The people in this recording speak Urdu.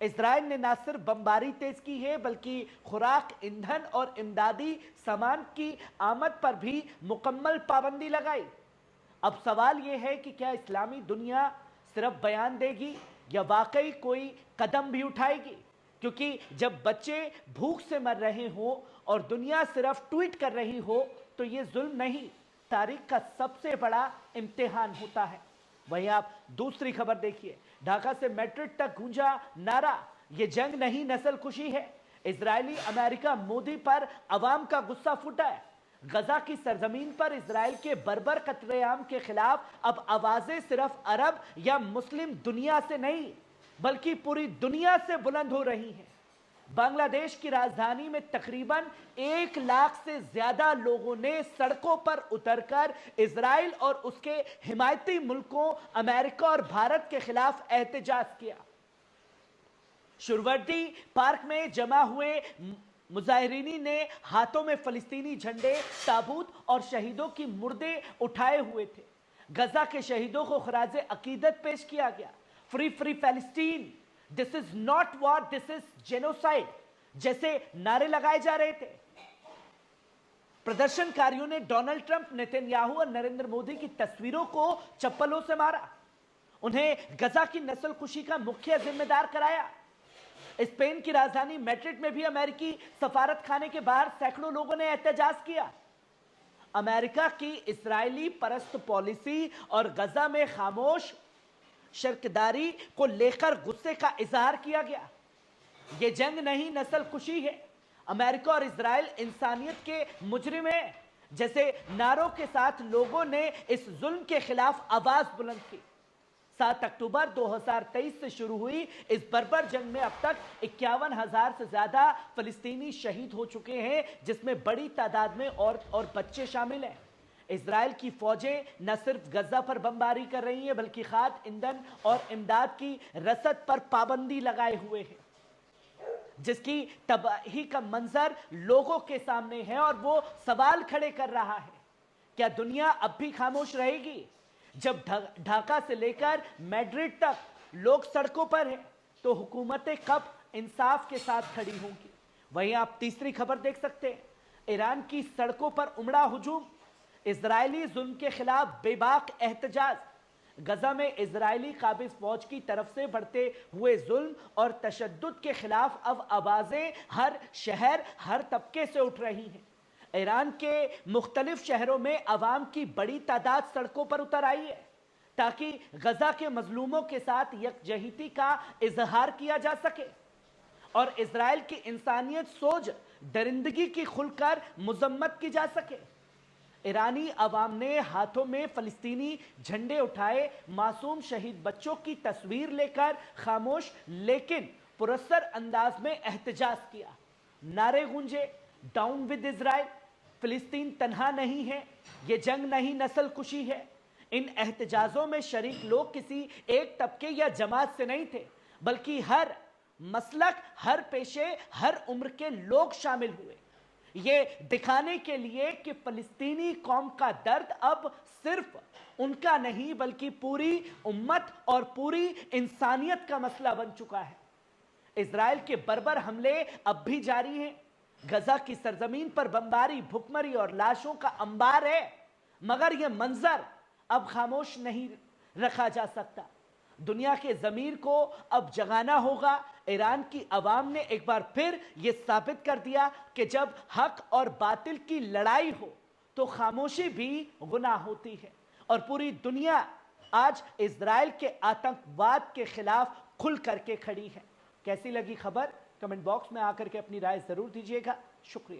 اسرائیل نے نہ صرف بمباری تیز کی ہے بلکہ خوراک، ایندھن اور امدادی سامان کی آمد پر بھی مکمل پابندی لگائی۔ اب سوال یہ ہے کہ کیا اسلامی دنیا صرف بیان دے گی یا واقعی کوئی قدم بھی اٹھائے گی؟ کیونکہ جب بچے بھوک سے مر رہے ہوں اور دنیا صرف ٹویٹ کر رہی ہو تو یہ ظلم نہیں، تاریخ کا سب سے بڑا امتحان ہوتا ہے۔ وہیں آپ دوسری خبر دیکھیے، ڈھاکہ سے میڈرڈ تک گونجا نعرہ، یہ جنگ نہیں نسل کشی ہے۔ اسرائیلی امریکہ مودی پر عوام کا غصہ پھوٹا ہے۔ غزہ کی سرزمین پر اسرائیل کے بربر قتل عام کے خلاف اب آوازیں صرف عرب یا مسلم دنیا سے نہیں بلکہ پوری دنیا سے بلند ہو رہی ہیں۔ بنگلہ دیش کی راجدھانی میں تقریباً 1 لاکھ سے زیادہ لوگوں نے سڑکوں پر اتر کر اسرائیل اور اس کے حمایتی ملکوں امریکہ اور بھارت کے خلاف احتجاج کیا۔ شروردی پارک میں جمع ہوئے مظاہرین نے ہاتھوں میں فلسطینی جھنڈے، تابوت اور شہیدوں کی مردے اٹھائے ہوئے تھے۔ غزہ کے شہیدوں کو خراج عقیدت پیش کیا گیا۔ فری فری فلسطین، دس is not war, this is genocide جیسے نعرے لگائے جا رہے تھے۔ پردرشن کاریوں نے ڈونلڈ ٹرمپ، نیتن یاہو اور نریندر مودی کی تصویروں کو چپلوں سے مارا، انہیں غزہ کی نسل کشی کا مکھیہ ذمہ دار کرایا۔ اسپین کی راجدھانی میڈرڈ میں بھی امریکی سفارت خانے کے باہر سینکڑوں لوگوں نے احتجاج کیا۔ امریکہ کی اسرائیلی پرست پالیسی اور غزہ میں خاموش شراکت کو لے کر غصے کا اظہار کیا گیا۔ یہ جنگ نہیں نسل کشی ہے، امریکہ اور اسرائیل انسانیت کے مجرم ہیں جیسے نعروں کے ساتھ لوگوں نے اس ظلم کے خلاف آواز بلند کی۔ 7 اکتوبر 2023 سے شروع ہوئی اس بربر جنگ میں اب تک 51,000 سے زیادہ فلسطینی شہید ہو چکے ہیں، جس میں بڑی تعداد میں عورت اور بچے شامل ہیں۔ اسرائیل کی فوجیں نہ صرف غزہ پر بمباری کر رہی ہیں بلکہ کھاد، ایندھن اور امداد کی رسد پر پابندی لگائے ہوئے ہیں، جس کی تباہی کا منظر لوگوں کے سامنے ہے اور وہ سوال کھڑے کر رہا ہے، کیا دنیا اب بھی خاموش رہے گی؟ جب ڈھاکہ سے لے کر میڈرڈ تک لوگ سڑکوں پر ہیں تو حکومتیں کب انصاف کے ساتھ کھڑی ہوں گی؟ وہیں آپ تیسری خبر دیکھ سکتے ہیں، ایران کی سڑکوں پر امڑا ہجوم، اسرائیلی ظلم کے خلاف بے باک احتجاج۔ غزہ میں اسرائیلی قابض فوج کی طرف سے بڑھتے ہوئے ظلم اور تشدد کے خلاف اب آوازیں ہر شہر، ہر طبقے سے اٹھ رہی ہیں۔ ایران کے مختلف شہروں میں عوام کی بڑی تعداد سڑکوں پر اتر آئی ہے تاکہ غزہ کے مظلوموں کے ساتھ یکجہتی کا اظہار کیا جا سکے اور اسرائیل کی انسانیت سوچ درندگی کی کھل کر مذمت کی جا سکے۔ ایرانی عوام نے ہاتھوں میں فلسطینی جھنڈے اٹھائے، معصوم شہید بچوں کی تصویر لے کر خاموش لیکن پراسرار انداز میں احتجاج کیا۔ نعرے گونجے، ڈاؤن ود اسرائیل، فلسطین تنہا نہیں ہے، یہ جنگ نہیں نسل کشی ہے۔ ان احتجاجوں میں شریک لوگ کسی ایک طبقے یا جماعت سے نہیں تھے بلکہ ہر مسلک، ہر پیشے، ہر عمر کے لوگ شامل ہوئے، یہ دکھانے کے لیے کہ فلسطینی قوم کا درد اب صرف ان کا نہیں بلکہ پوری امت اور پوری انسانیت کا مسئلہ بن چکا ہے۔ اسرائیل کے بربر حملے اب بھی جاری ہیں، غزہ کی سرزمین پر بمباری، بھوکمری اور لاشوں کا انبار ہے، مگر یہ منظر اب خاموش نہیں رکھا جا سکتا۔ دنیا کے ضمیر کو اب جگانا ہوگا۔ ایران کی عوام نے ایک بار پھر یہ ثابت کر دیا کہ جب حق اور باطل کی لڑائی ہو تو خاموشی بھی گناہ ہوتی ہے، اور پوری دنیا آج اسرائیل کے آتنکواد کے خلاف کھل کر کے کھڑی ہے۔ کیسی لگی خبر؟ کمنٹ باکس میں آ کر کے اپنی رائے ضرور دیجیے گا۔ شکریہ۔